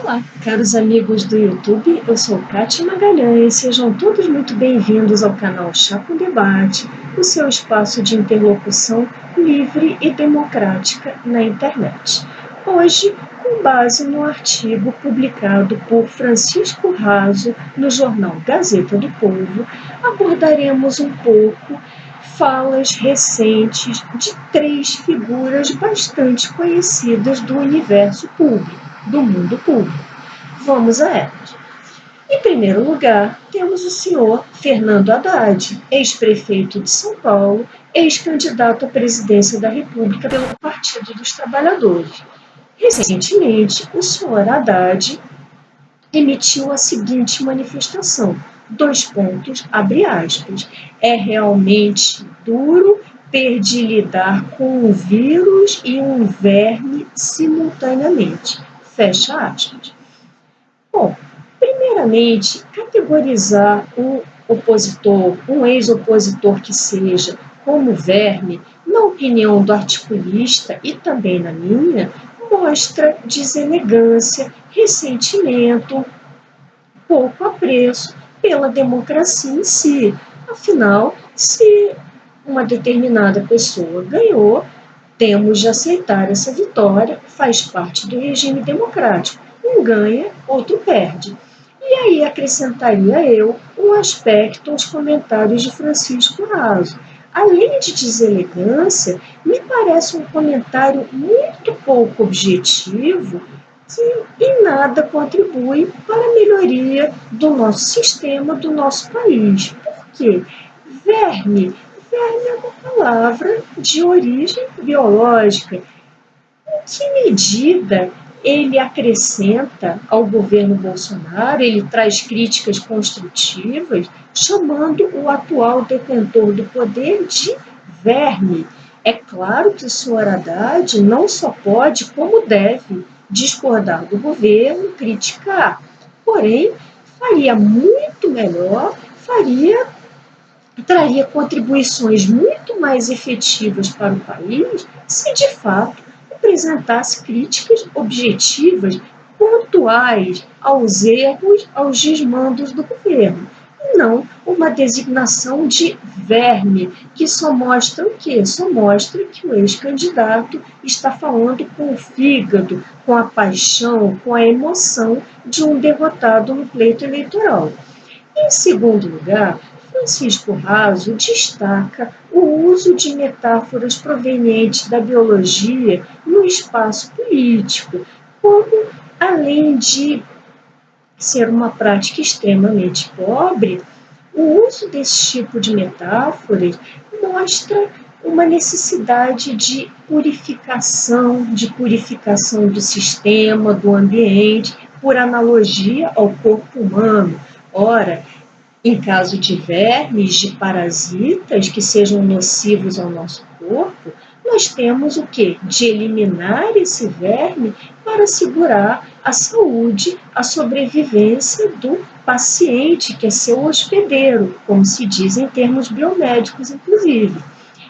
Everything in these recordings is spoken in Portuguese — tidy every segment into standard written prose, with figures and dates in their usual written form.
Olá, caros amigos do YouTube, eu sou Kátia Magalhães, sejam todos muito bem-vindos ao canal Chá com Debate, o seu espaço de interlocução livre e democrática na internet. Hoje, com base no artigo publicado por Francisco Raso no jornal Gazeta do Povo, abordaremos um pouco falas recentes de três figuras bastante conhecidas do universo público, do mundo público. Vamos a elas. Em primeiro lugar, temos o senhor Fernando Haddad, ex-prefeito de São Paulo, ex-candidato à presidência da República pelo Partido dos Trabalhadores. Recentemente, o senhor Haddad emitiu a seguinte manifestação, abre aspas, é realmente duro ter de lidar com um vírus e um verme simultaneamente, fecha aspas. Bom, primeiramente, categorizar um opositor, um ex-opositor que seja, como verme, na opinião do articulista e também na minha, mostra deselegância, ressentimento, pouco apreço pela democracia em si. Afinal, se uma determinada pessoa ganhou, temos de aceitar essa vitória, faz parte do regime democrático. Um ganha, outro perde. E aí acrescentaria eu um aspecto aos comentários de Francisco Raso. Além de deselegância, me parece um comentário muito pouco objetivo que em nada contribui para a melhoria do nosso sistema, do nosso país. Por quê? Verme é uma palavra de origem biológica. Em que medida ele acrescenta ao governo Bolsonaro, ele traz críticas construtivas, chamando o atual detentor do poder de verme? É claro que o senhor Haddad não só pode, como deve, discordar do governo, criticar. Porém, faria muito melhor, traria contribuições muito mais efetivas para o país se, de fato, apresentasse críticas objetivas, pontuais aos erros, aos desmandos do governo, e não uma designação de verme, que só mostra o quê? Só mostra que o ex-candidato está falando com o fígado, com a paixão, com a emoção de um derrotado no pleito eleitoral. Em segundo lugar, Francisco Raso destaca o uso de metáforas provenientes da biologia no espaço político, como, além de ser uma prática extremamente pobre, o uso desse tipo de metáforas mostra uma necessidade de purificação do sistema, do ambiente, por analogia ao corpo humano. Ora, em caso de vermes, de parasitas que sejam nocivos ao nosso corpo, nós temos o quê? De eliminar esse verme para assegurar a saúde, a sobrevivência do paciente, que é seu hospedeiro, como se diz em termos biomédicos, inclusive.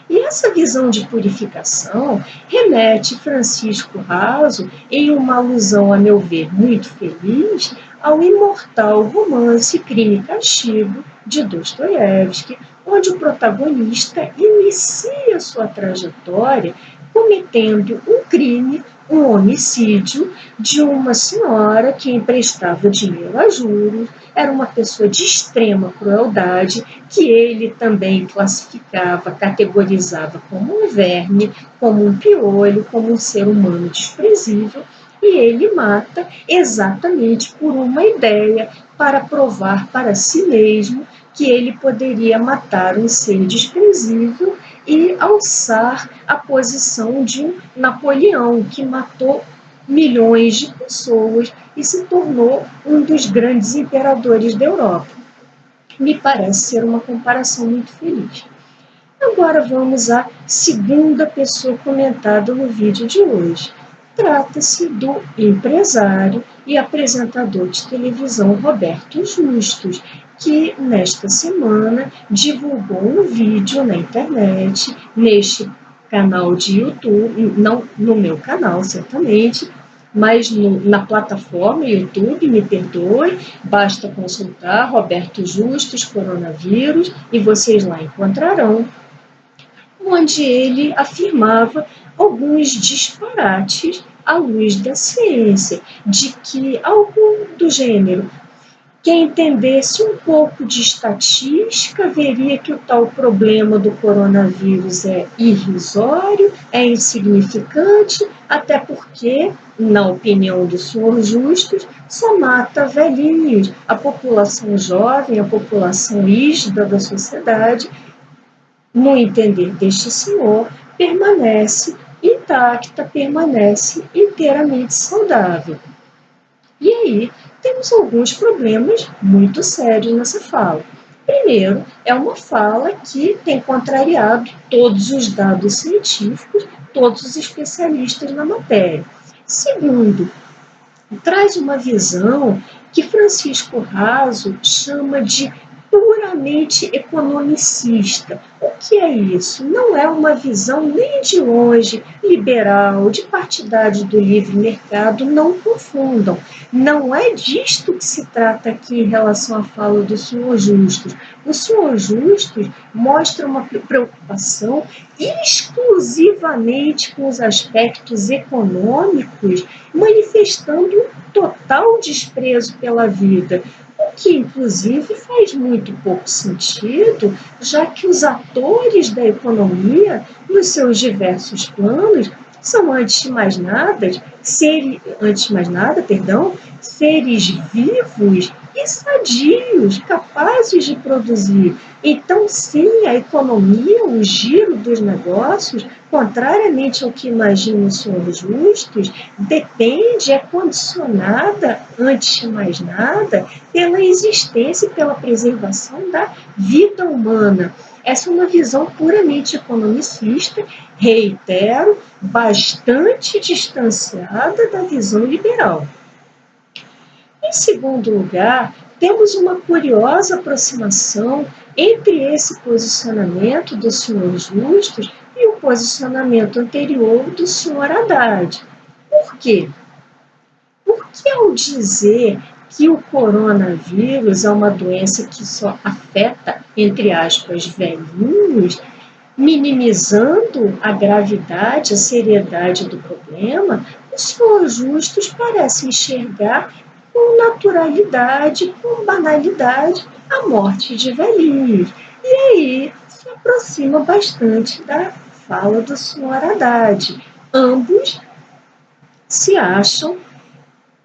E essa visão de purificação remete Francisco Raso, em uma alusão, a meu ver, muito feliz, ao imortal romance Crime e Castigo, de Dostoiévski, onde o protagonista inicia sua trajetória cometendo um crime, um homicídio de uma senhora que emprestava dinheiro a juros, era uma pessoa de extrema crueldade, que ele também classificava, categorizava como um verme, como um piolho, como um ser humano desprezível, e ele mata exatamente por uma ideia, para provar para si mesmo que ele poderia matar um ser desprezível e alçar a posição de um Napoleão, que matou milhões de pessoas e se tornou um dos grandes imperadores da Europa. Me parece ser uma comparação muito feliz. Agora vamos à segunda pessoa comentada no vídeo de hoje. Trata-se do empresário e apresentador de televisão Roberto Justus, que nesta semana divulgou um vídeo na internet, neste canal de YouTube, não no meu canal, certamente, mas na plataforma YouTube, me perdoe, basta consultar Roberto Justus, coronavírus, e vocês lá encontrarão, onde ele afirmava alguns disparates à luz da ciência, de que algo do gênero: quem entendesse um pouco de estatística veria que o tal problema do coronavírus é irrisório, é insignificante, até porque, na opinião do senhor Justus, só mata velhinhos. A população jovem, a população rígida da sociedade, no entender deste senhor, permanece intacta, permanece inteiramente saudável. E aí, temos alguns problemas muito sérios nessa fala. Primeiro, é uma fala que tem contrariado todos os dados científicos, todos os especialistas na matéria. Segundo, traz uma visão que Francisco Raso chama de puramente economicista. O que é isso? Não é uma visão nem de longe liberal, de partidário do livre mercado, não confundam. Não é disto que se trata aqui em relação à fala do senhor Justus. O senhor Justus mostra uma preocupação exclusivamente com os aspectos econômicos, manifestando um total desprezo pela vida, o que inclusive faz muito pouco sentido, já que os atores da economia, nos seus diversos planos, são antes de mais nada, seres vivos e sadios, capazes de produzir. Então, sim, a economia, o giro dos negócios, contrariamente ao que imagina o senhor Justus, depende, é condicionada, antes de mais nada, pela existência e pela preservação da vida humana. Essa é uma visão puramente economicista, reitero, bastante distanciada da visão liberal. Em segundo lugar, temos uma curiosa aproximação entre esse posicionamento do senhor Justus e o posicionamento anterior do senhor Haddad. Por quê? Porque ao dizer que o coronavírus é uma doença que só afeta, entre aspas, velhinhos, minimizando a gravidade, a seriedade do problema, o senhor Justus parece enxergar com naturalidade, com banalidade, a morte de velhinhos. E aí se aproxima bastante da fala do senhor Haddad. Ambos se acham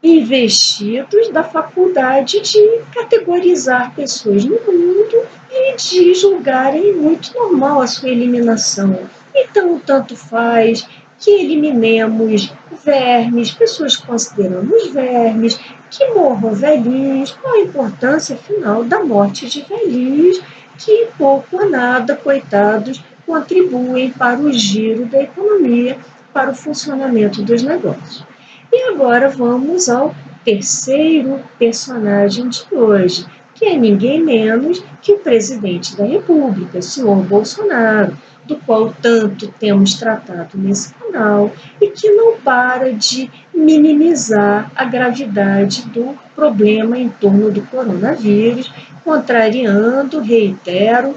investidos da faculdade de categorizar pessoas no mundo e de julgarem muito normal a sua eliminação. Então, tanto faz que eliminemos vermes, pessoas que consideramos vermes, que morram velhinhos, qual a importância, afinal, da morte de velhinhos, que pouco ou nada, coitados, contribuem para o giro da economia, para o funcionamento dos negócios. E agora vamos ao terceiro personagem de hoje, que é ninguém menos que o presidente da República, o senhor Bolsonaro, do qual tanto temos tratado nesse canal e que não para de minimizar a gravidade do problema em torno do coronavírus, contrariando, reitero,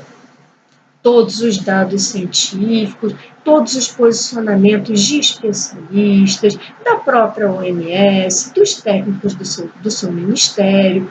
todos os dados científicos, todos os posicionamentos de especialistas, da própria OMS, dos técnicos do seu ministério,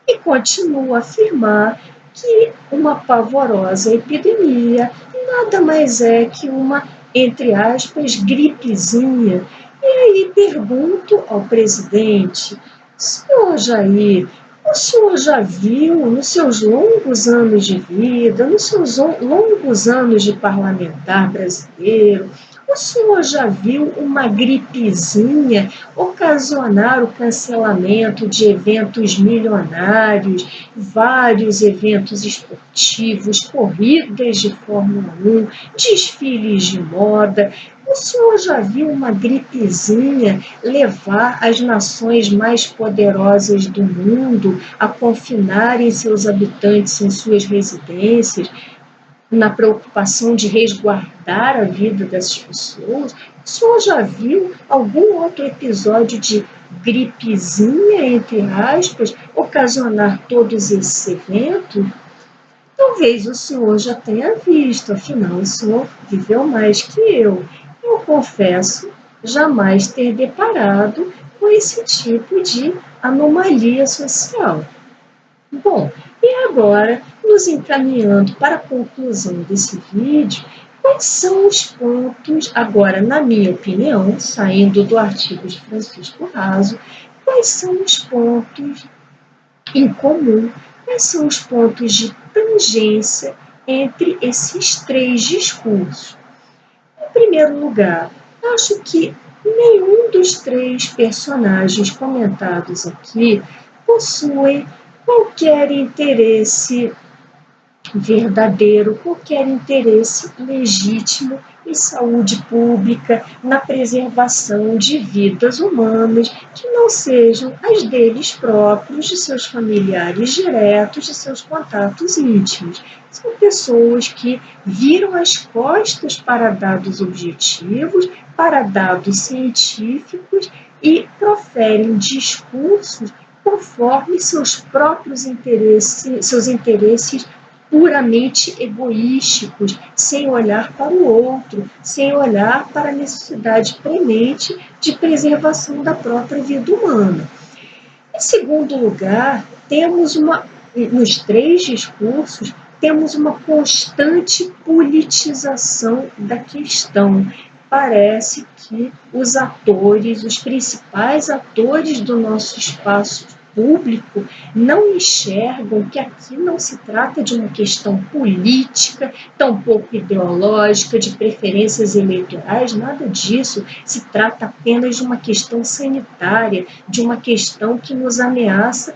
e continua a afirmar que uma pavorosa epidemia nada mais é que uma, entre aspas, gripezinha. E aí pergunto ao presidente: senhor Jair, o senhor já viu, nos seus longos anos de vida, nos seus longos anos de parlamentar brasileiro, o senhor já viu uma gripezinha ocasionar o cancelamento de eventos milionários, vários eventos esportivos, corridas de Fórmula 1, desfiles de moda? O senhor já viu uma gripezinha levar as nações mais poderosas do mundo a confinarem seus habitantes em suas residências, na preocupação de resguardar a vida dessas pessoas? O senhor já viu algum outro episódio de gripezinha, entre aspas, ocasionar todos esses eventos? Talvez o senhor já tenha visto, afinal, o senhor viveu mais que eu. Eu confesso jamais ter deparado com esse tipo de anomalia social. Bom, e agora, nos encaminhando para a conclusão desse vídeo, quais são os pontos, agora, na minha opinião, saindo do artigo de Francisco Raso, quais são os pontos em comum, quais são os pontos de tangência entre esses três discursos? Em primeiro lugar, acho que nenhum dos três personagens comentados aqui possui qualquer interesse verdadeiro, qualquer interesse legítimo em saúde pública, na preservação de vidas humanas que não sejam as deles próprios, de seus familiares diretos, de seus contatos íntimos. São pessoas que viram as costas para dados objetivos, para dados científicos e proferem discursos conforme seus próprios interesses, seus interesses puramente egoísticos, sem olhar para o outro, sem olhar para a necessidade premente de preservação da própria vida humana. Em segundo lugar, nos três discursos, temos uma constante politização da questão. Parece que os atores, os principais atores do nosso espaço público, não enxergam que aqui não se trata de uma questão política, tampouco ideológica, de preferências eleitorais, nada disso. Se trata apenas de uma questão sanitária, de uma questão que nos ameaça,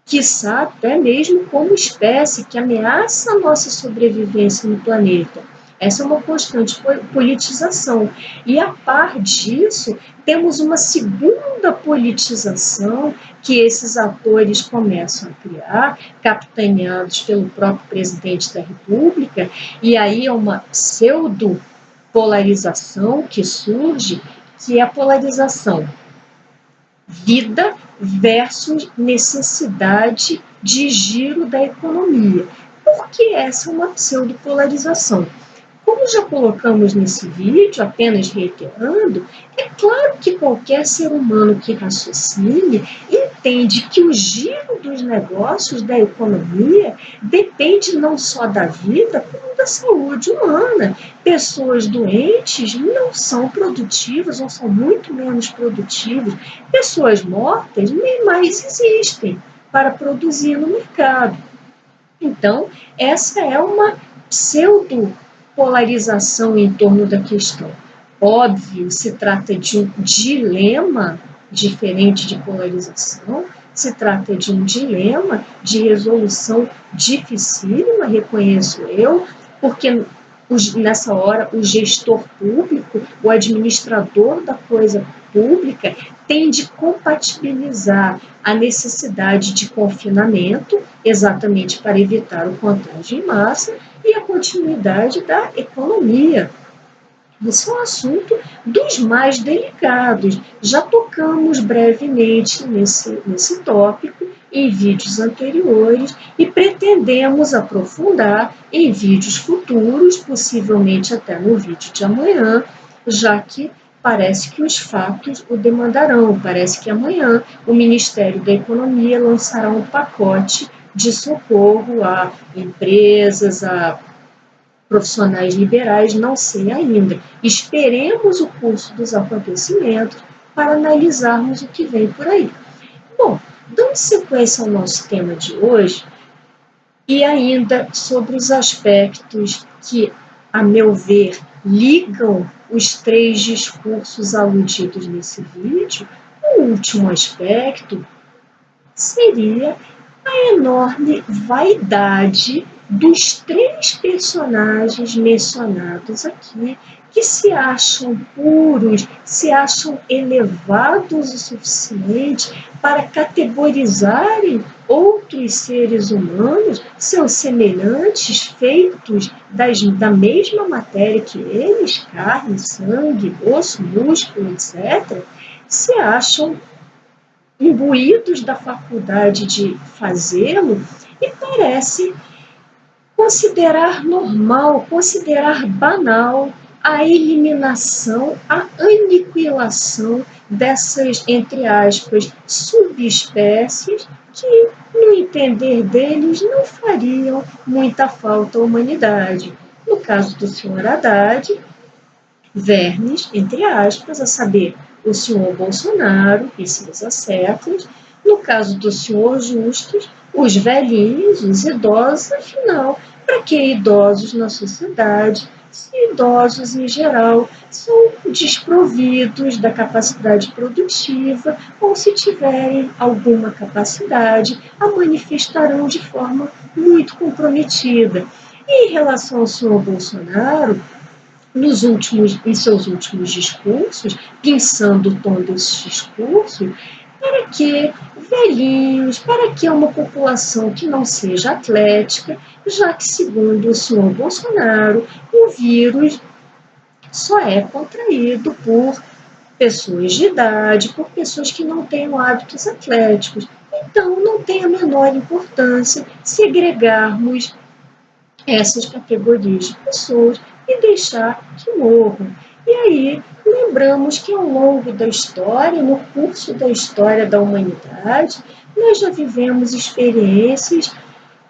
quiçá até mesmo como espécie, que ameaça a nossa sobrevivência no planeta. Essa é uma constante politização. E, a par disso, temos uma segunda politização que esses atores começam a criar, capitaneados pelo próprio presidente da República, e aí é uma pseudo-polarização que surge, que é a polarização vida versus necessidade de giro da economia. Por que essa é uma pseudopolarização? Como já colocamos nesse vídeo, apenas reiterando, é claro que qualquer ser humano que raciocine entende que o giro dos negócios, da economia, depende não só da vida, como da saúde humana. Pessoas doentes não são produtivas, ou são muito menos produtivas. Pessoas mortas nem mais existem para produzir no mercado. Então, essa é uma pseudo-polarização em torno da questão. Óbvio, se trata de um dilema diferente de polarização, se trata de um dilema de resolução dificílima, reconheço eu, porque nessa hora o gestor público, o administrador da coisa pública, tem de compatibilizar a necessidade de confinamento, exatamente para evitar o contágio em massa, e a continuidade da economia. Isso é um assunto dos mais delicados. Já tocamos brevemente nesse tópico em vídeos anteriores e pretendemos aprofundar em vídeos futuros, possivelmente até no vídeo de amanhã, já que parece que os fatos o demandarão. Parece que amanhã o Ministério da Economia lançará um pacote de socorro a empresas, a profissionais liberais, não sei ainda. Esperemos o curso dos acontecimentos para analisarmos o que vem por aí. Bom, dando sequência ao nosso tema de hoje, e ainda sobre os aspectos que, a meu ver, ligam os três discursos aludidos nesse vídeo, o último aspecto seria a enorme vaidade dos três personagens mencionados aqui, que se acham puros, se acham elevados o suficiente para categorizarem outros seres humanos, seus semelhantes, feitos da mesma matéria que eles, carne, sangue, osso, músculo, etc., se acham imbuídos da faculdade de fazê-lo e parece considerar normal, considerar banal a eliminação, a aniquilação dessas, entre aspas, subespécies que, no entender deles, não fariam muita falta à humanidade. No caso do senhor Haddad, vermes, entre aspas, a saber, o senhor Bolsonaro e seus asséculos, no caso do senhor Justus, os velhinhos, os idosos, afinal, para que idosos na sociedade, se idosos em geral são desprovidos da capacidade produtiva ou se tiverem alguma capacidade, a manifestarão de forma muito comprometida. E em relação ao senhor Bolsonaro, em seus últimos discursos, pensando o tom desses discursos, para que velhinhos, para que uma população que não seja atlética, já que, segundo o senhor Bolsonaro, o vírus só é contraído por pessoas de idade, por pessoas que não tenham hábitos atléticos. Então, não tem a menor importância segregarmos essas categorias de pessoas e deixar que morram. E aí, lembramos que ao longo da história, no curso da história da humanidade, nós já vivemos experiências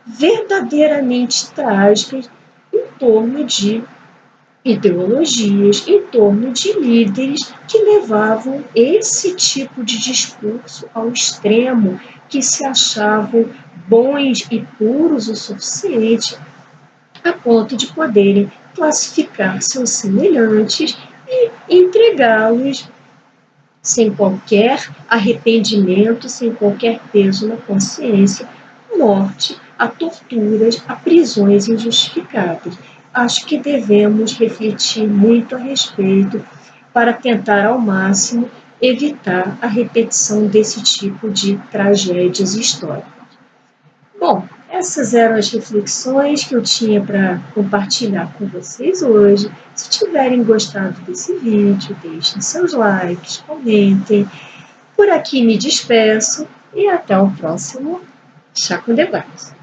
verdadeiramente trágicas em torno de ideologias, em torno de líderes que levavam esse tipo de discurso ao extremo, que se achavam bons e puros o suficiente a ponto de poderem classificar seus semelhantes e entregá-los sem qualquer arrependimento, sem qualquer peso na consciência, à morte, a torturas, a prisões injustificadas. Acho que devemos refletir muito a respeito para tentar ao máximo evitar a repetição desse tipo de tragédias históricas. Bom, essas eram as reflexões que eu tinha para compartilhar com vocês hoje. Se tiverem gostado desse vídeo, deixem seus likes, comentem. Por aqui me despeço e até o próximo Chá com Debate.